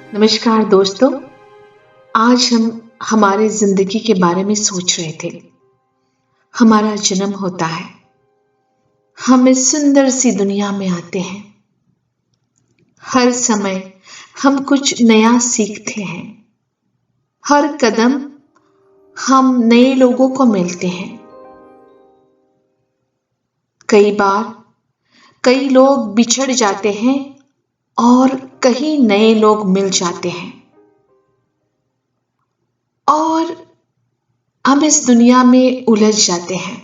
नमस्कार दोस्तों। आज हम हमारे जिंदगी के बारे में सोच रहे थे। हमारा जन्म होता है, हम इस सुंदर सी दुनिया में आते हैं। हर समय हम कुछ नया सीखते हैं। हर कदम हम नए लोगों को मिलते हैं। कई बार कई लोग बिछड़ जाते हैं और कई नए लोग मिल जाते हैं। और हम इस दुनिया में उलझ जाते हैं।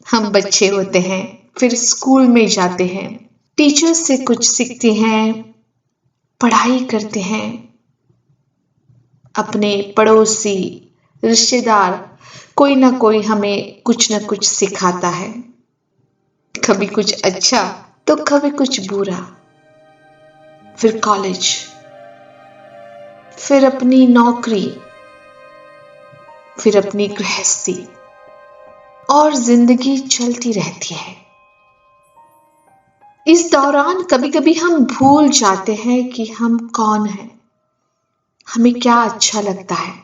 हम बच्चे होते हैं, फिर स्कूल में जाते हैं, टीचर्स से कुछ सीखते हैं, पढ़ाई करते हैं, अपने पड़ोसी, रिश्तेदार, कोई ना कोई हमें कुछ ना कुछ सिखाता है। कभी कुछ अच्छा तो कभी कुछ बुरा। फिर कॉलेज, फिर अपनी नौकरी, फिर अपनी गृहस्थी, और जिंदगी चलती रहती है। इस दौरान कभी कभी हम भूल जाते हैं कि हम कौन हैं, हमें क्या अच्छा लगता है।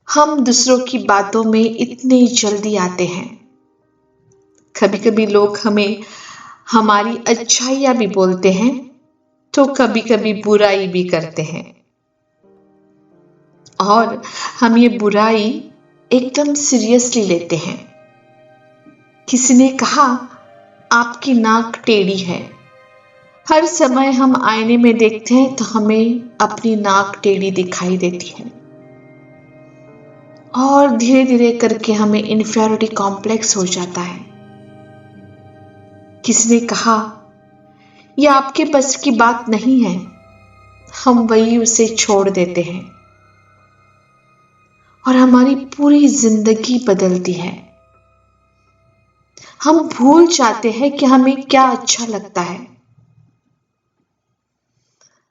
हम दूसरों की बातों में इतने जल्दी आते हैं। कभी कभी लोग हमें हमारी अच्छाइयां भी बोलते हैं, तो कभी कभी बुराई भी करते हैं। और हम ये बुराई एकदम सीरियसली लेते हैं। किसी ने कहा, आपकी नाक टेढ़ी है। हर समय हम आईने में देखते हैं तो हमें अपनी नाक टेढ़ी दिखाई देती है, और धीरे धीरे करके हमें इन्फीरियरिटी कॉम्प्लेक्स हो जाता है। किसी ने कहा, यह आपके बस की बात नहीं है। हम वही उसे छोड़ देते हैं और हमारी पूरी जिंदगी बदलती है। हम भूल जाते हैं कि हमें क्या अच्छा लगता है।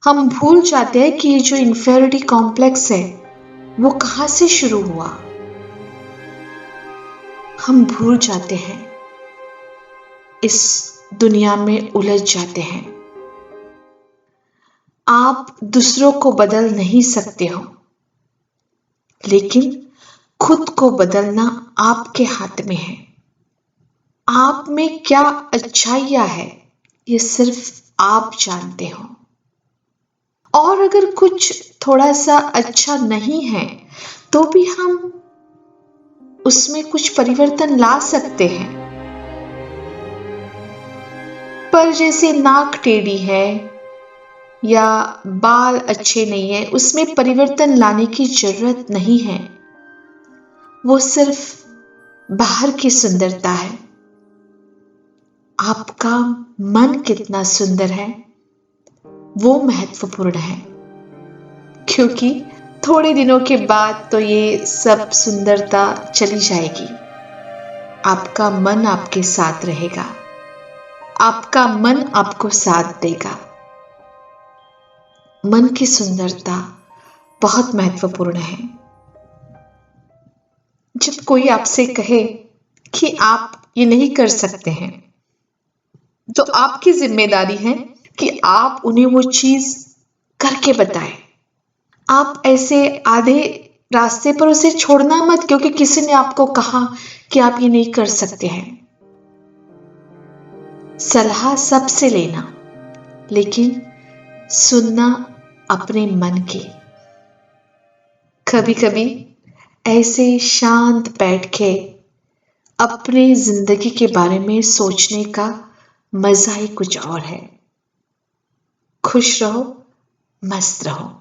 हम भूल जाते हैं कि ये जो इन्फीरियरिटी कॉम्प्लेक्स है वो कहां से शुरू हुआ। हम भूल जाते हैं, इस दुनिया में उलझ जाते हैं। आप दूसरों को बदल नहीं सकते हो, लेकिन खुद को बदलना आपके हाथ में है। आप में क्या अच्छाइयां है, ये सिर्फ आप जानते हो। और अगर कुछ थोड़ा सा अच्छा नहीं है तो भी हम उसमें कुछ परिवर्तन ला सकते हैं। पर जैसे नाक टेढ़ी है या बाल अच्छे नहीं है, उसमें परिवर्तन लाने की जरूरत नहीं है। वो सिर्फ बाहर की सुंदरता है। आपका मन कितना सुंदर है वो महत्वपूर्ण है, क्योंकि थोड़े दिनों के बाद तो ये सब सुंदरता चली जाएगी। आपका मन आपके साथ रहेगा, आपका मन आपको साथ देगा। मन की सुंदरता बहुत महत्वपूर्ण है। जब कोई आपसे कहे कि आप ये नहीं कर सकते हैं, तो आपकी जिम्मेदारी है कि आप उन्हें वो चीज करके बताएं। आप ऐसे आधे रास्ते पर उसे छोड़ना मत, क्योंकि किसी ने आपको कहा कि आप ये नहीं कर सकते हैं। सलाह सबसे लेना, लेकिन सुनना अपने मन की। कभी कभी ऐसे शांत बैठ के अपने जिंदगी के बारे में सोचने का मजा ही कुछ और है। खुश रहो, मस्त रहो।